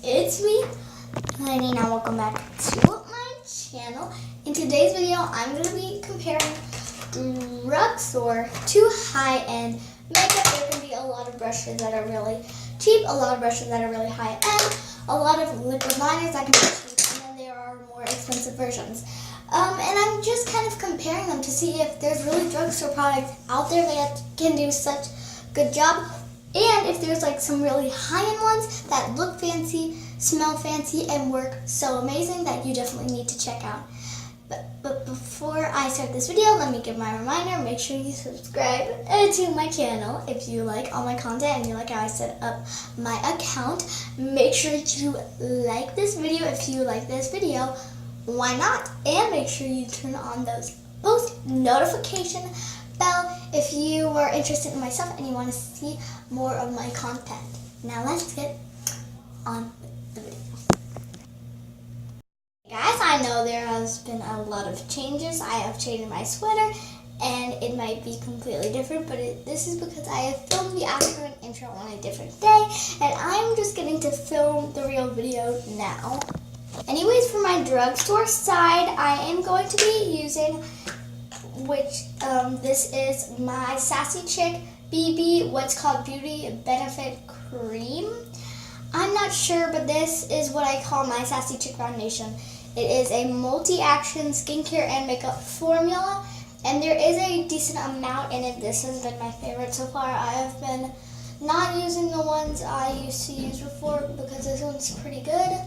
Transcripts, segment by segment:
it's me, Lainey, and welcome back to my channel. In today's video, I'm going to be comparing drugstore to high-end makeup. There can be a lot of brushes that are really cheap, a lot of brushes that are really high-end, a lot of liquid liners that can be cheap, and then there are more expensive versions. And I'm just kind of comparing them to see if there's really drugstore products out there that can do such good job. And if there's like some really high-end ones that look fancy, smell fancy, and work so amazing that you definitely need to check out. But before I start this video, let me give my reminder. Make sure you subscribe to my channel if you like all my content and you like how I set up my account. Make sure to like this video if you like this video. Why not? And make sure you turn on those post notification bell if you are interested in myself and you want to see more of my content. Now let's get on with the video. Hey guys, I know there has been a lot of changes. I have changed my sweater and it might be completely different, but this is because I have filmed the outro and intro on a different day and I'm just getting to film the real video now. Anyways, for my drugstore side, I am going to be using this is my Sassy Chick BB, what's called Beauty Benefit Cream. I'm not sure, but this is what I call my Sassy Chick foundation. It is a multi-action skincare and makeup formula, and there is a decent amount in it. This has been my favorite so far. I have been not using the ones I used to use before because this one's pretty good.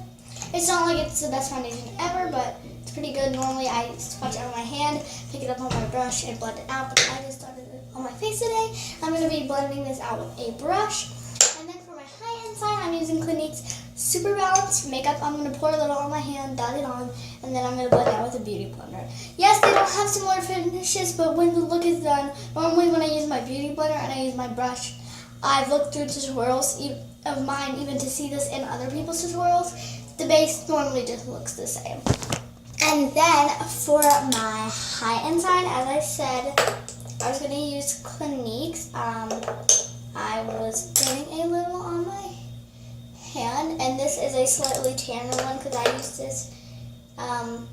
It's not like it's the best foundation ever, but it's pretty good. Normally I swatch it on my hand, pick it up on my brush, and blend it out, but I just started it on my face today. I'm going to be blending this out with a brush. And then for my high-end side, I'm using Clinique's Super Balanced Makeup. I'm going to pour a little on my hand, dot it on, and then I'm going to blend it out with a beauty blender. Yes, they don't have similar finishes, but when the look is done, normally when I use my beauty blender and I use my brush, I've looked through tutorials of mine even to see this in other people's tutorials. The base normally just looks the same. And then for my high-end side, as I said, I was going to use Clinique's. I was getting a little on my hand, and this is a slightly tanner one because I used this when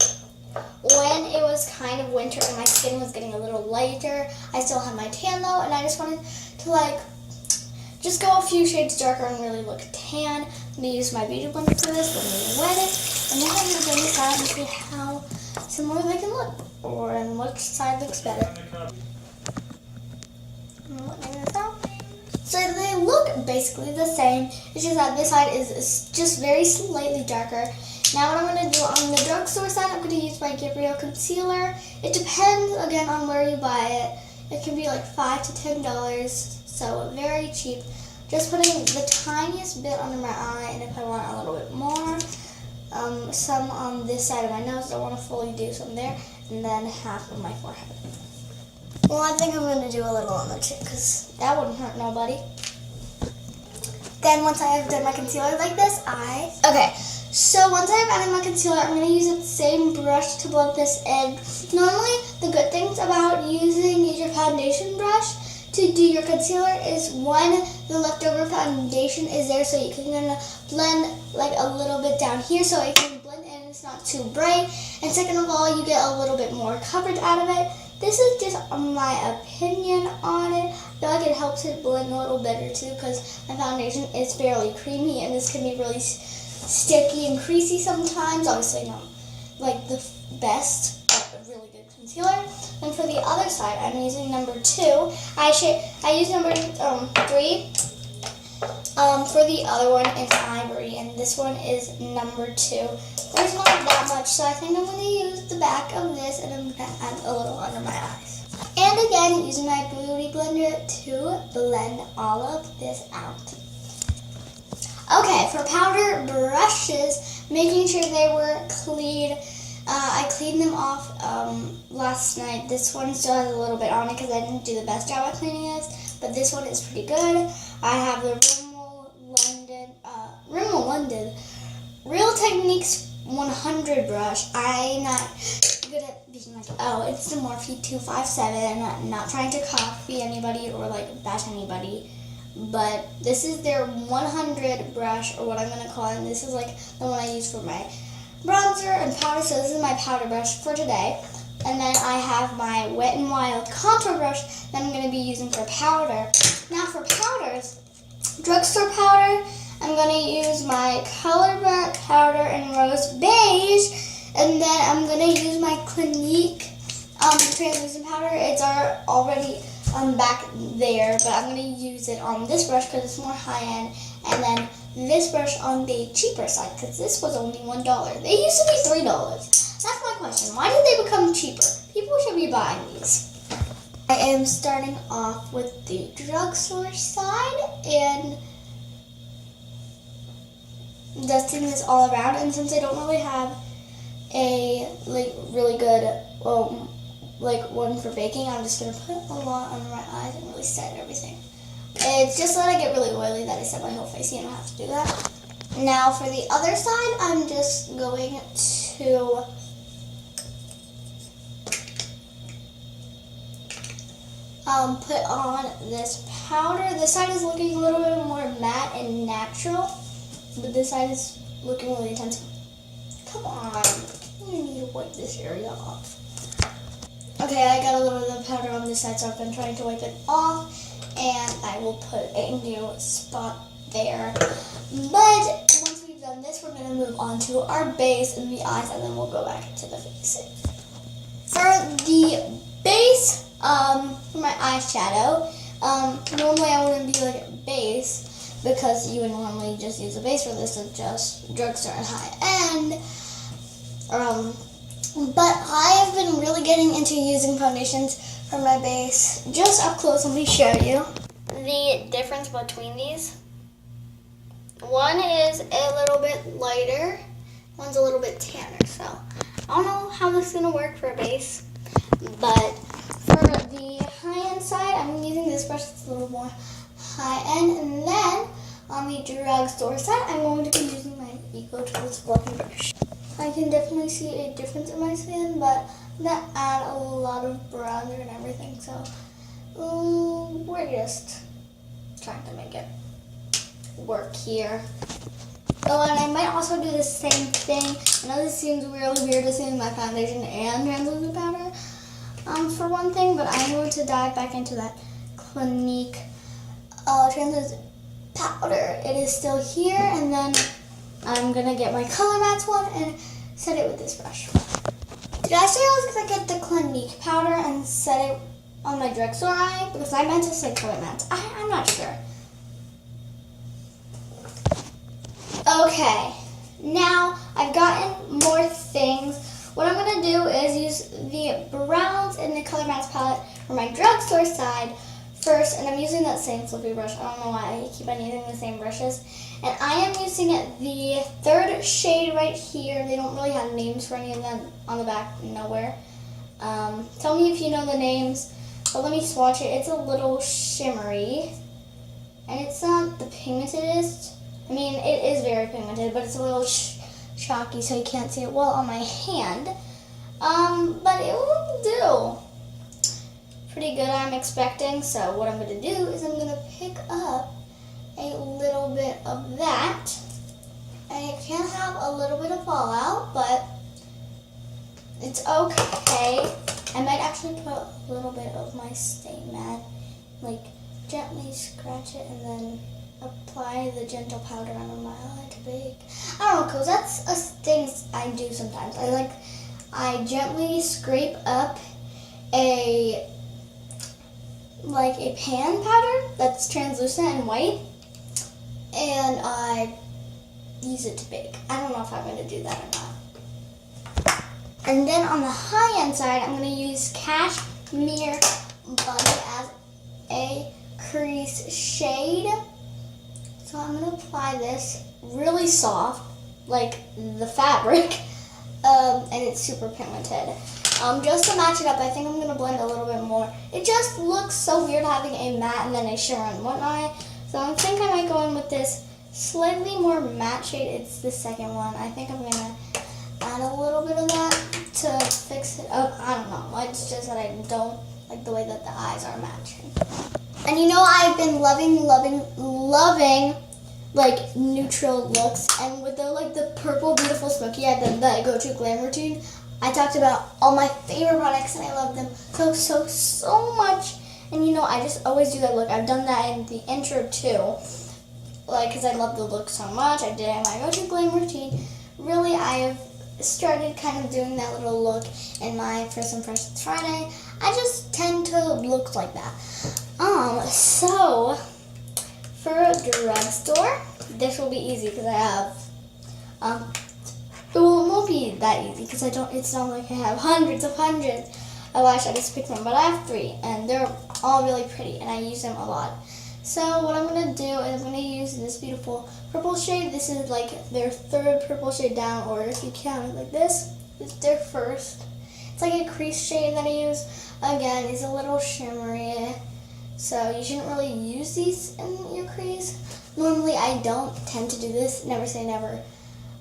it was kind of winter and my skin was getting a little lighter. I still had my tan though, and I just wanted to just go a few shades darker and really look tan. I'm going to use my beauty blender for this, let me wet it, and then I'm going to bring this out and see how similar they can look, or on which side looks better. So they look basically the same, it's just that this side is just very slightly darker. Now what I'm going to do on the drugstore side, I'm going to use my Gabrielle concealer. It depends, again, on where you buy it. It can be like $5 to $10, so very cheap. Just putting the tiniest bit under my eye, and if I want a little bit more, some on this side of my nose. I want to fully do some there, and then half of my forehead. Well, I think I'm going to do a little on the chin, because that wouldn't hurt nobody. Then once I have done my concealer like this, so once I've added my concealer, I'm going to use the same brush to blend this in. Normally, the good things about using your foundation brush to do your concealer is, one, the leftover foundation is there, so you can blend like a little bit down here so it can blend in, it's not too bright. And second of all, you get a little bit more coverage out of it. This is just my opinion on it. I feel like it helps it blend a little better too, because my foundation is fairly creamy and this can be really sticky and creasy sometimes. Obviously not like the best, but a really good concealer. And for the other side, I'm using number 2. I use number 3. For the other one, it's Ivory, and this one is number 2. There's not that much, so I think I'm going to use the back of this, and I'm going to add a little under my eyes. And again, using my beauty blender to blend all of this out. Okay, for powder brushes, making sure they were clean. I cleaned them off last night. This one still has a little bit on it because I didn't do the best job at cleaning this, but this one is pretty good. I have the Rimmel London Real Techniques 100 brush. I'm not good at being like, oh, it's the Morphe 257. I'm not trying to copy anybody or bash anybody. but this is their 100 brush, or what I'm going to call it. And this is like the one I use for my bronzer and powder, so this is my powder brush for today. And then I have my Wet n Wild contour brush that I'm going to be using for powder. Now for powders, drugstore powder, I'm going to use my Color Back powder in Rose Beige, and then I'm going to use my Clinique translucent powder. It's already back there, but I'm going to use it on this brush because it's more high-end, and then this brush on the cheaper side because this was only $1. They used to be $3. That's my question. Why did they become cheaper? People should be buying these. I am starting off with the drugstore side and dusting this all around. And since I don't really have a really good one for baking, I'm just gonna put a lot under my eyes and really set everything. It's just that I get really oily that I set my whole face. You don't have to do that. Now for the other side, I'm just going to put on this powder. This side is looking a little bit more matte and natural, but this side is looking really intense. Come on, you need to wipe this area off. Okay, I got a little bit of powder on this side, so I've been trying to wipe it off, and I will put a new spot there. But once we've done this, we're going to move on to our base and the eyes, and then we'll go back to the face. For the base, for my eyeshadow, normally I wouldn't do like a base because you would normally just use a base for this. It's just drugstore and high-end. But I have been really getting into using foundations for my base. Just up close, let me show you the difference between these. One is a little bit lighter, one's a little bit tanner. So I don't know how this is going to work for a base, but for the high-end side, I'm using this brush that's a little more high-end. And then on the drugstore side, I'm going to be using my Eco Tools fluffy brush. I can definitely see a difference in my skin, but I'm going to add a lot of bronzer and everything, so we're just trying to make it work here. Oh, and I might also do the same thing. I know this seems really weird to see my foundation and translucent powder for one thing, but I'm going to dive back into that Clinique translucent powder. It is still here, and then I'm going to get my Color Mats one and set it with this brush. Did I say I was going to get the Clinique powder and set it on my drugstore eye? Because I meant to say Color Mats. I'm not sure. Okay, now I've gotten more things. What I'm going to do is use the browns in the Color Mats palette for my drugstore side first, and I'm using that same flippy brush. I don't know why I keep on using the same brushes. And I am using the third shade right here. They don't really have names for any of them on the back, nowhere. Tell me if you know the names, but let me swatch it. It's a little shimmery, and it's not the pigmentedest. I mean, it is very pigmented, but it's a little chalky, so you can't see it well on my hand. But it will do pretty good, I'm expecting. So what I'm going to do is I'm going to pick up a little bit of that, and it can have a little bit of fallout, but it's okay. I might actually put a little bit of my Stay Matte, like gently scratch it and then apply the gentle powder on my eye to bake. I don't know, cause that's a thing I do sometimes. I gently scrape up a pan powder that's translucent and white, and I use it to bake. I don't know if I'm going to do that or not. And then on the high-end side, I'm going to use Cashmere Bunny as a crease shade. So I'm going to apply this really soft, like the fabric, and it's super pigmented. Just to match it up, I think I'm going to blend a little bit more. It just looks so weird having a matte and then a shimmer in one eye. So I think I might go in with this slightly more matte shade. It's the second one. I think I'm going to add a little bit of that to fix it up. I don't know. It's just that I don't like the way that the eyes are matching. And you know, I've been loving like neutral looks, and with the purple beautiful smoky eye, the go-to glam routine, I talked about all my favorite products and I love them so much. And you know, I just always do that look. I've done that in the intro too, like, because I love the look so much. I did it in my go-to glam routine. Really, I have started kind of doing that little look in my First Impressions Friday. I just tend to look like that. So for drugstore, this will be easy because I have it won't be that easy because it's not like I have hundreds of eyeshadows to pick from, but I have 3 and they're all really pretty and I use them a lot. So what I'm going to do is I'm going to use this beautiful purple shade. This is like their 3rd purple shade down, or if you count it like this, it's their 1st. It's like a crease shade that I use. Again, it's a little shimmery, so you shouldn't really use these in your crease. Normally I don't tend to do this, never say never.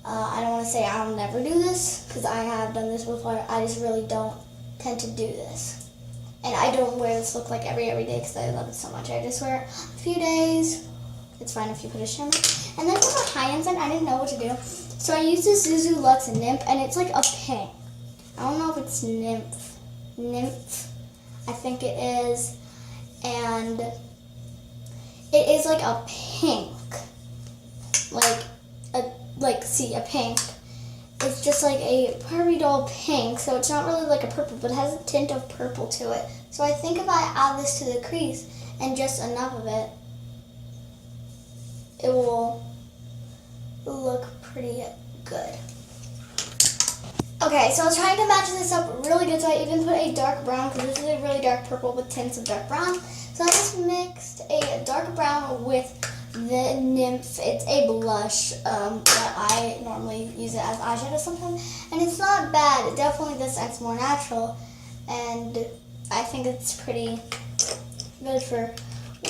I don't want to say I'll never do this, because I have done this before. I just really don't tend to do this. And I don't wear this look like every day because I love it so much. I just wear it a few days. It's fine if you put a shimmer. And then for the high ends, I didn't know what to do. So I use this Zuzu Luxe Nymph, and it's like a pink. I don't know if it's Nymph, I think it is. And it is like a pink. A pink. It's just like a Barbie doll pink, so it's not really like a purple, but it has a tint of purple to it. So I think if I add this to the crease and just enough of it, it will look pretty good. Okay, so I was trying to match this up really good, so I even put a dark brown, because this is a really dark purple with tints of dark brown. So I just mixed a dark brown with the Nymph. It's a blush, but I normally use it as eyeshadow sometimes, and it's not bad. It definitely this acts more natural, and I think it's pretty good for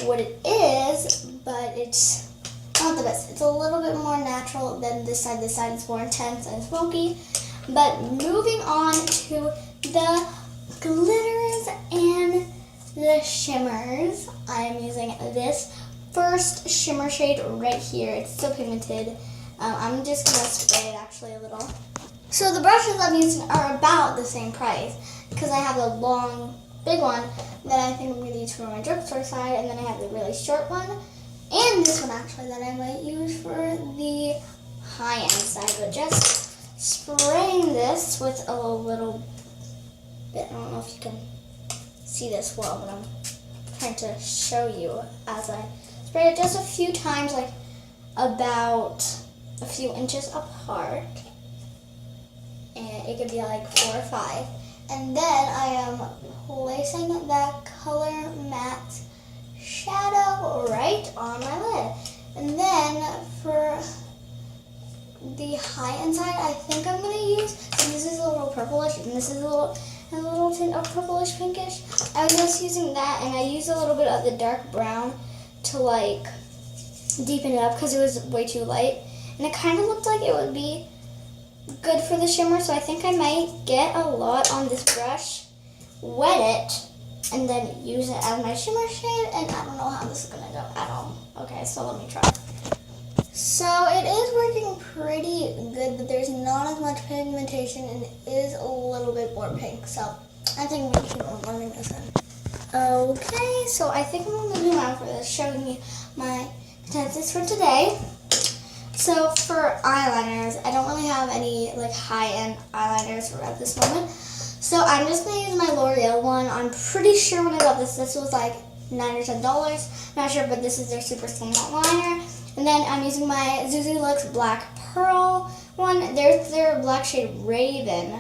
what it is, but it's not the best. It's a little bit more natural than this side. This side is more intense and smoky. But moving on to the glitters and the shimmers, I am using this first shimmer shade right here. It's still pigmented. I'm just going to spray it actually a little. So the brushes I'm using are about the same price because I have a long, big one that I think I'm going to use for my drugstore side, and then I have the really short one, and this one actually that I might use for the high-end side. But just spraying this with a little bit. I don't know if you can see this well, but I'm trying to show you as I spray it just a few times, like about a few inches apart, and it could be like 4 or 5. And then I am placing that color matte shadow right on my lid. And then for the high end side, I think I'm going to use, and this is a little purplish, and this is a little tint of purplish pinkish. I was just using that, and I used a little bit of the dark brown to like deepen it up because it was way too light, and it kind of looked like it would be good for the shimmer. So I think I might get a lot on this brush, wet it, and then use it as my shimmer shade. And I don't know how this is going to go at all. Okay, so let me try. So it is working pretty good, but there's not as much pigmentation and it is a little bit more pink. So I think I'm going to keep on blending this in. Okay, so I think I'm going to zoom out for this, showing you my consensus for today. So for eyeliners, I don't really have any like high-end eyeliners at this moment. So I'm just going to use my L'Oreal one. I'm pretty sure when I got this was like $9 or $10. Not sure, but this is their super slim liner. And then I'm using my Zuzu Luxe Black Pearl one. There's their black shade Raven.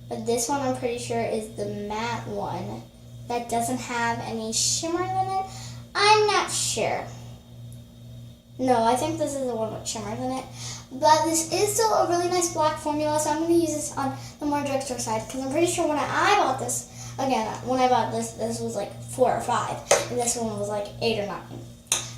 But this one I'm pretty sure is the matte one that doesn't have any shimmer in it. I'm not sure. No, I think this is the one with shimmers in it. But this is still a really nice black formula, so I'm going to use this on the more drugstore side, because I'm pretty sure when I bought this, again, when I bought this was like 4 or 5, and this one was like 8 or 9.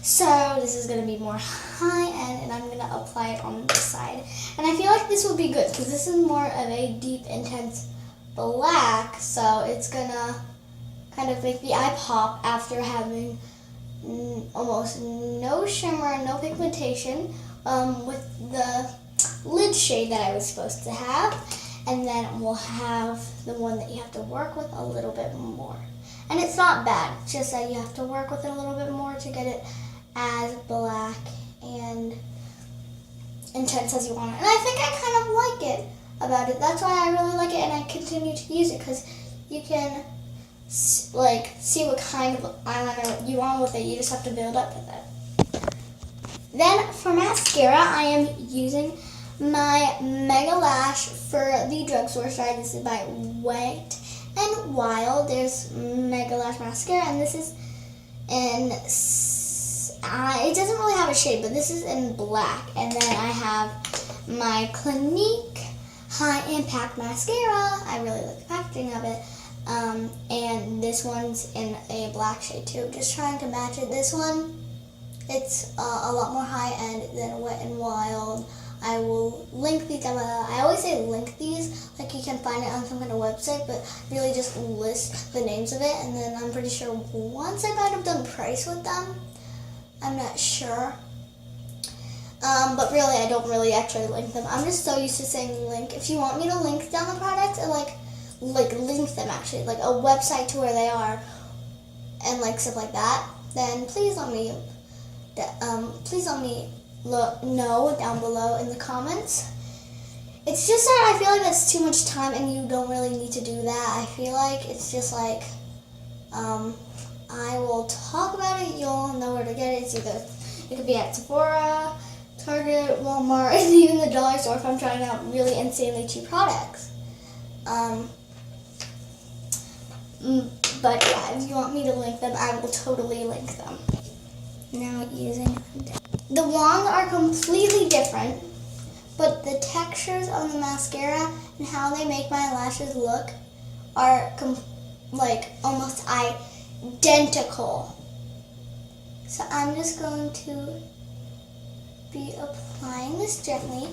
So this is going to be more high-end, and I'm going to apply it on this side. And I feel like this will be good, because this is more of a deep, intense black, so it's going to kind of make the eye pop after having almost no shimmer, no pigmentation, with the lid shade that I was supposed to have. And then we'll have the one that you have to work with a little bit more. And it's not bad, it's just that you have to work with it a little bit more to get it as black and intense as you want it. And I think I kind of like it about it. That's why I really like it, and I continue to use it, because you can like see what kind of eyeliner you want with it. You just have to build up with it. Then for mascara, I am using my Mega Lash for the Drugstore side. This is by Wet and Wild. There's Mega Lash mascara, and this is in it doesn't really have a shade, but this is in black. And then I have my Clinique High Impact Mascara. I really like the packaging of it. And this one's in a black shade too. Just trying to match it. This one, it's a lot more high end than Wet n Wild. I will link these down below. I always say link these, like you can find it on some kind of website, but really just list the names of it. And then I'm pretty sure once I might have done price with them. I'm not sure. But really, I don't really actually link them. I'm just so used to saying link. If you want me to link down the products, or like link them actually, like a website to where they are, and like stuff like that, then please let me know down below in the comments. It's just that I feel like that's too much time, and you don't really need to do that. I feel like it's just like I will talk about it. You'll know where to get it. It could be at Sephora, Target, Walmart, and even the dollar store if I'm trying out really insanely cheap products. But yeah, if you want me to link them, I will totally link them. Now using the wands are completely different, but the textures of the mascara and how they make my lashes look are like almost identical. So I'm just going to be applying this gently.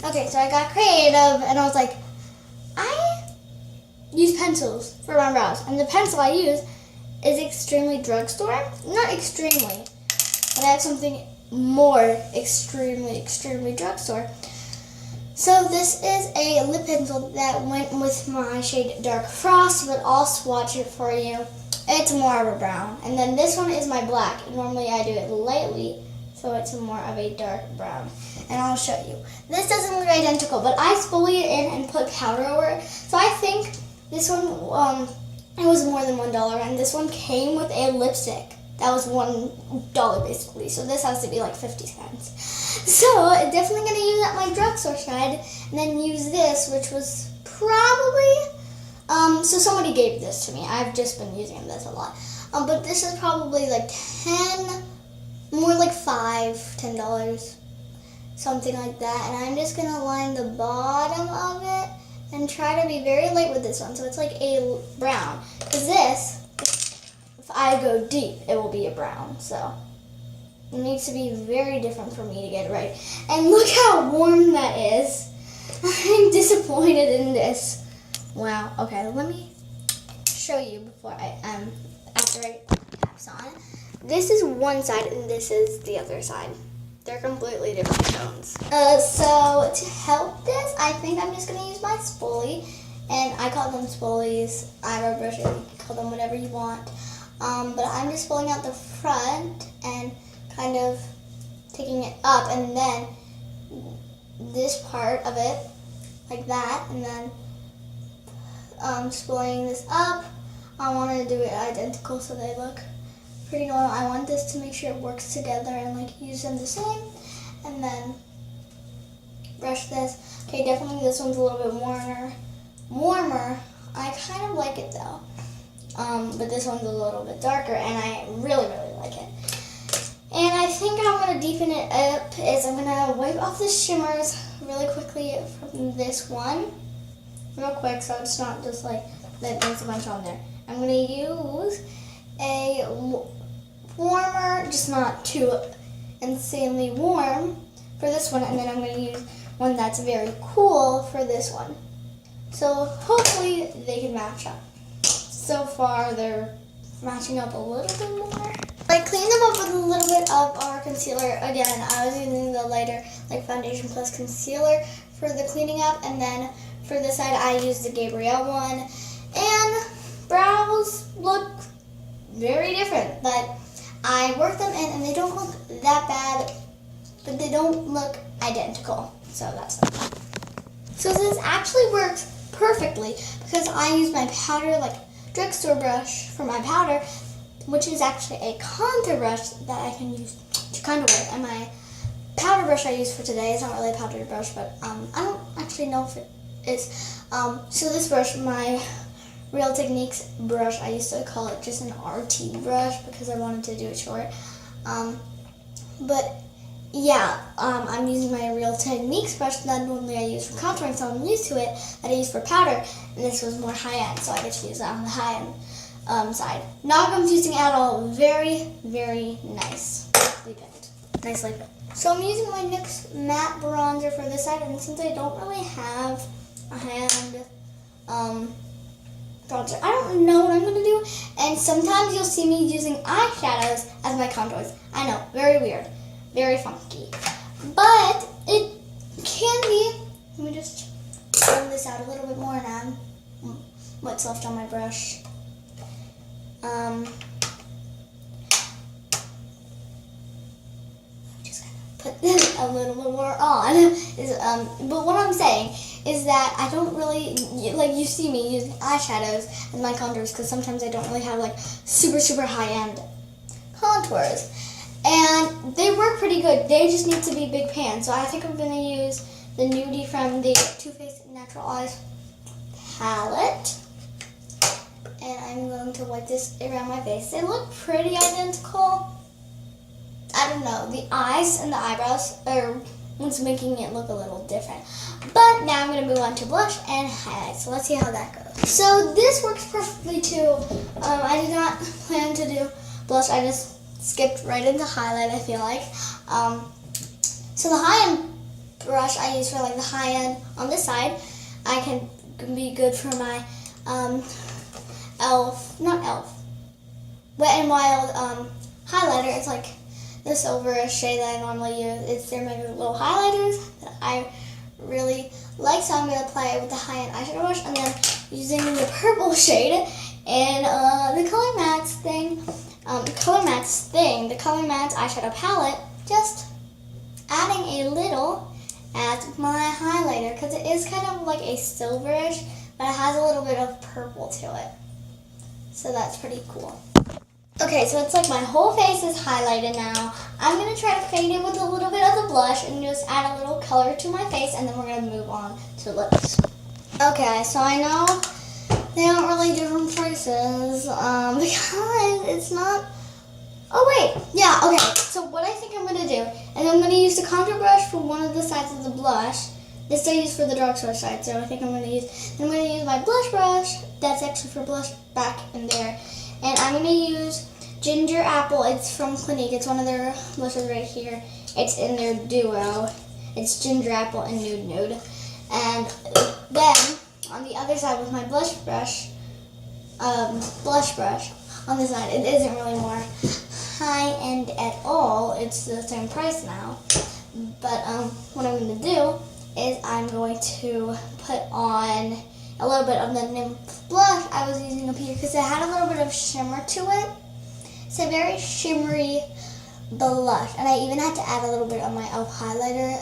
Okay, so I got creative and I was like, I use pencils for my brows, and the pencil I use is extremely drugstore. Not extremely, but I have something more extremely drugstore. So this is a lip pencil that went with my shade Dark Frost, but I'll swatch it for you. It's more of a brown. And then this one is my black. Normally I do it lightly, so it's more of a dark brown. And I'll show you. This doesn't look identical, but I exfoliate it in and put powder over it. So I think this one, it was more than $1, and this one came with a lipstick. That was $1 basically, so this has to be like 50 cents. So definitely gonna use that my drugstore side, and then use this, which was probably, so somebody gave this to me. I've just been using this a lot. But this is probably like more like $5-10, something like that. And I'm just gonna line the bottom of it and try to be very light with this one, so it's like a brown. Because this, if I go deep, it will be a brown. So it needs to be very different for me to get it right. And look how warm that is. I'm disappointed in this. Wow. Okay, let me show you before after I put caps on. This is one side and this is the other side. They're completely different tones. So to help this, I think I'm just gonna use my spoolie, and I call them spoolies, eyebrow brushes, you can call them whatever you want. But I'm just pulling out the front and kind of taking it up, and then this part of it, like that, and then spooling this up. I want to do it identical so they look pretty normal. I want this to make sure it works together and like use them the same, and then brush this. Okay, definitely this one's a little bit warmer. I kind of like it though. But this one's a little bit darker, and I really like it. And I think I'm going to deepen it up is I'm going to wipe off the shimmers really quickly from this one. Real quick, so it's not just like that there's a bunch on there. I'm going to use a warmer, just not too insanely warm for this one, and then I'm going to use one that's very cool for this one. So hopefully they can match up. so far they're matching up a little bit more. I cleaned them up with a little bit of our concealer. Again, I was using the lighter, like foundation plus concealer for the cleaning up, and then for this side I used the Gabrielle one. And brows look very different, but I worked them in and they don't look that bad, but they don't look identical, so that's fine. So this actually works perfectly because I use my powder, like drugstore brush for my powder, which is actually a contour brush that I can use to contour with. And my powder brush I use for today is not really a powder brush, but I don't actually know if it is. So this brush, my Real Techniques brush, I used to call it just an RT brush because I wanted to do it short. But yeah, I'm using my Real Techniques brush that normally I use for contouring, so I'm used to it, that I use for powder, and this was more high-end, so I get to use that on the high-end side. Not confusing at all. Very, very nice. Nicely picked. So I'm using my NYX matte bronzer for this side, and since I don't really have a high-end bronzer, I don't know what I'm going to do, and sometimes you'll see me using eyeshadows as my contours. I know, very weird. Very funky, but it can be. Let me just blend this out a little bit more and add what's left on my brush. Just gonna put a little bit more on. But what I'm saying is that I don't really, like you see me using eyeshadows as my contours because sometimes I don't really have like super, super high-end contours. And they work pretty good. They just need to be big pans. So I think I'm going to use the Nudie from the Too Faced Natural Eyes palette. And I'm going to wipe this around my face. They look pretty identical. I don't know. The eyes and the eyebrows are what's making it look a little different. But now I'm going to move on to blush and highlight. So let's see how that goes. So this works perfectly too. I did not plan to do blush. I just skipped right into highlight, I feel like. So the high-end brush I use for like the high-end on this side, I can be good for my Wet n Wild highlighter. It's like the silver shade that I normally use. They're my little highlighters that I really like, so I'm going to apply it with the high-end eyeshadow brush, and then using the purple shade and the Color Mattes thing. The Color Mattes eyeshadow palette, just adding a little as my highlighter because it is kind of like a silverish, but it has a little bit of purple to it. So that's pretty cool. Okay, so it's like my whole face is highlighted now. I'm going to try to fade it with a little bit of the blush and just add a little color to my face, and then we're going to move on to lips. Okay, so I know they aren't really different choices because it's not. Oh wait, yeah, okay. So what I think I'm gonna do, and I'm gonna use the contour brush for one of the sides of the blush. This I use for the drugstore side, so I think I'm gonna use my blush brush. That's actually for blush back in there, and I'm gonna use Ginger Apple. It's from Clinique. It's one of their blushes right here. It's in their duo. It's Ginger Apple and Nude Nude, and then on the other side with my blush brush on this side, it isn't really more high-end at all. It's the same price now. But what I'm going to do is I'm going to put on a little bit of the Nymph blush I was using up here because it had a little bit of shimmer to it. It's a very shimmery blush. And I even had to add a little bit of my e.l.f. highlighter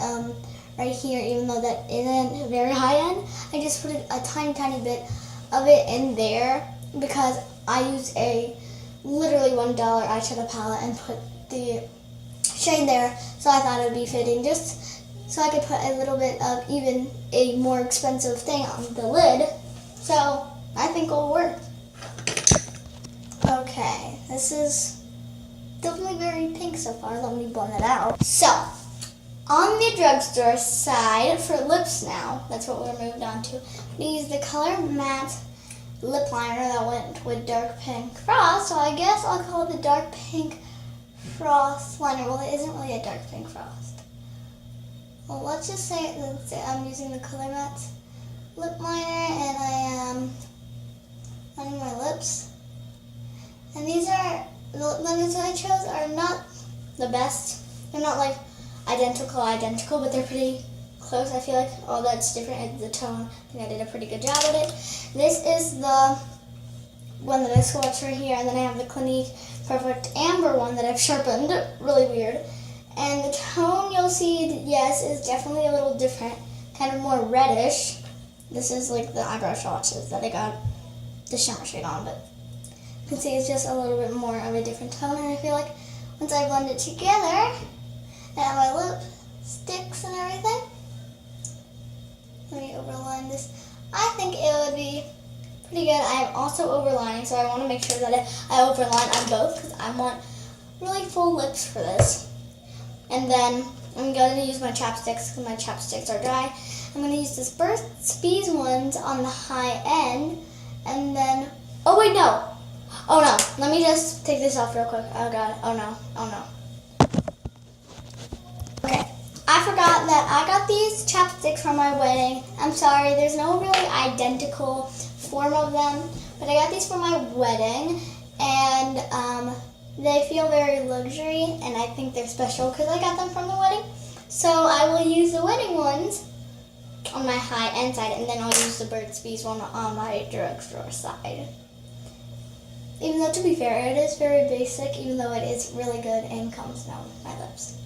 right here, even though that isn't very high-end. I just put a tiny, tiny bit of it in there because I use a literally $1 eyeshadow palette and put the shade there, so I thought it would be fitting just so I could put a little bit of even a more expensive thing on the lid. So I think it'll work. Okay, this is definitely very pink so far. Let me blend it out. So on the drugstore side for lips now, that's what we're moved on to. We use the Color Matte lip liner that went with Dark Pink Frost, so I guess I'll call it the Dark Pink Frost liner. Well, it isn't really a Dark Pink Frost. Well, let's say I'm using the Color Matte lip liner, and I am on my lips. And these are, the lip liners that I chose are not the best. They're not like identical, but they're pretty close. I feel like all that's different is the tone. I think I did a pretty good job with it. This is the one that I swatched right here, and then I have the Clinique Perfect Amber one that I've sharpened. Really weird. And the tone you'll see, yes, is definitely a little different. Kind of more reddish. This is like the eyebrow swatches that I got the shimmer shade on, but you can see it's just a little bit more of a different tone, and I feel like once I blend it together, and my lip sticks and everything. Let me overline this. I think it would be pretty good. I'm also overlining, so I want to make sure that I overline on both because I want really full lips for this. And then I'm going to use my chapsticks because my chapsticks are dry. I'm going to use this Burt's Bees ones on the high end, and then, oh wait, no. Oh no, let me just take this off real quick. Oh god, oh no. Okay, I forgot that I got these chapsticks for my wedding. I'm sorry, there's no really identical form of them, but I got these for my wedding, and they feel very luxury, and I think they're special because I got them from the wedding. So I will use the wedding ones on my high-end side, and then I'll use the Burt's Bees one on my drugstore side. Even though, to be fair, it is very basic, even though it is really good and comes down my lips.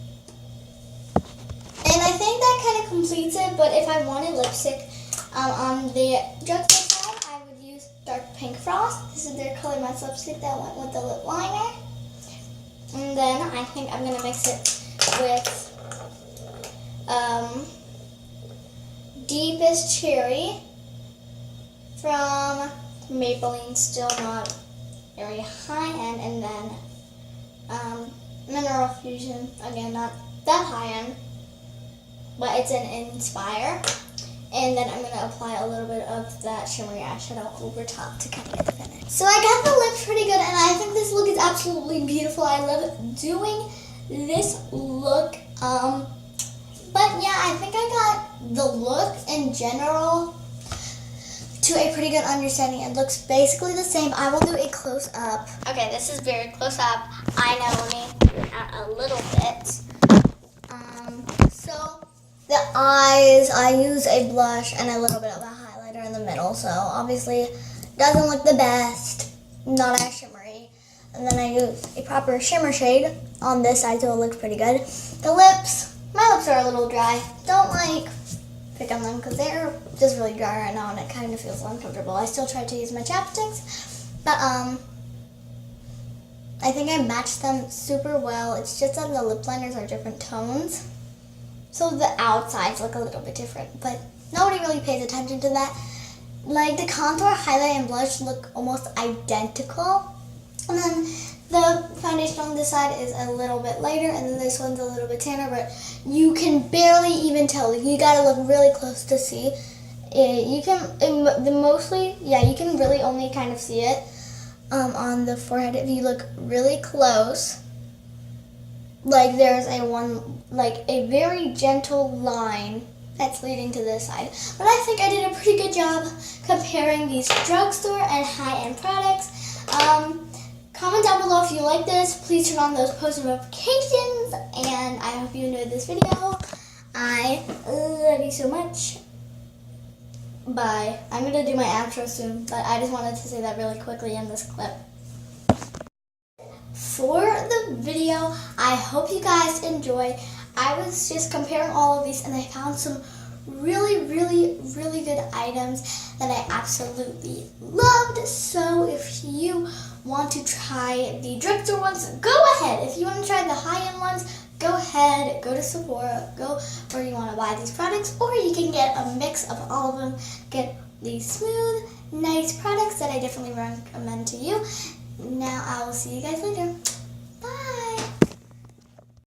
And I think that kind of completes it, but if I wanted lipstick on the drugstore side, I would use Dark Pink Frost. This is their Color Matte lipstick that went with the lip liner. And then I think I'm going to mix it with Deepest Cherry from Maybelline, still not very high end, and then Mineral Fusion, again not that high end, but it's an Inspire. And then I'm going to apply a little bit of that shimmery eyeshadow over top to kind of get the finish. So I got the lips pretty good, and I think this look is absolutely beautiful. I love doing this look. But yeah, I think I got the look in general to a pretty good understanding. It looks basically the same. I will do a close up. Okay, this is very close up. I know, let me do it out a little bit. So the eyes, I use a blush and a little bit of a highlighter in the middle. So obviously doesn't look the best, not as shimmery. And then I use a proper shimmer shade on this side, so it looks pretty good. The lips, my lips are a little dry. Don't pick on them because they're just really dry right now, and it kind of feels uncomfortable. I still try to use my chapsticks, but I think I matched them super well. It's just that the lip liners are different tones, so the outsides look a little bit different, but nobody really pays attention to that. Like the contour, highlight, and blush look almost identical, and then the foundation on this side is a little bit lighter, and then this one's a little bit tanner, but you can barely even tell. You gotta look really close to see. You can really only kind of see it on the forehead if you look really close. Like there's a very gentle line that's leading to this side. But I think I did a pretty good job comparing these drugstore and high-end products. Comment down below if you like this. Please turn on those post notifications, and I hope you enjoyed this video. I love you so much. Bye. I'm going to do my outro soon, but I just wanted to say that really quickly in this clip. For the video, I hope you guys enjoyed. I was just comparing all of these, and I found some really, really, really good items that I absolutely loved. So if you want to try the drugstore ones, go ahead. If you want to try the high-end ones, go ahead, go to Sephora, go where you want to buy these products, or you can get a mix of all of them. Get these smooth, nice products that I definitely recommend to you. Now I will see you guys later. Bye!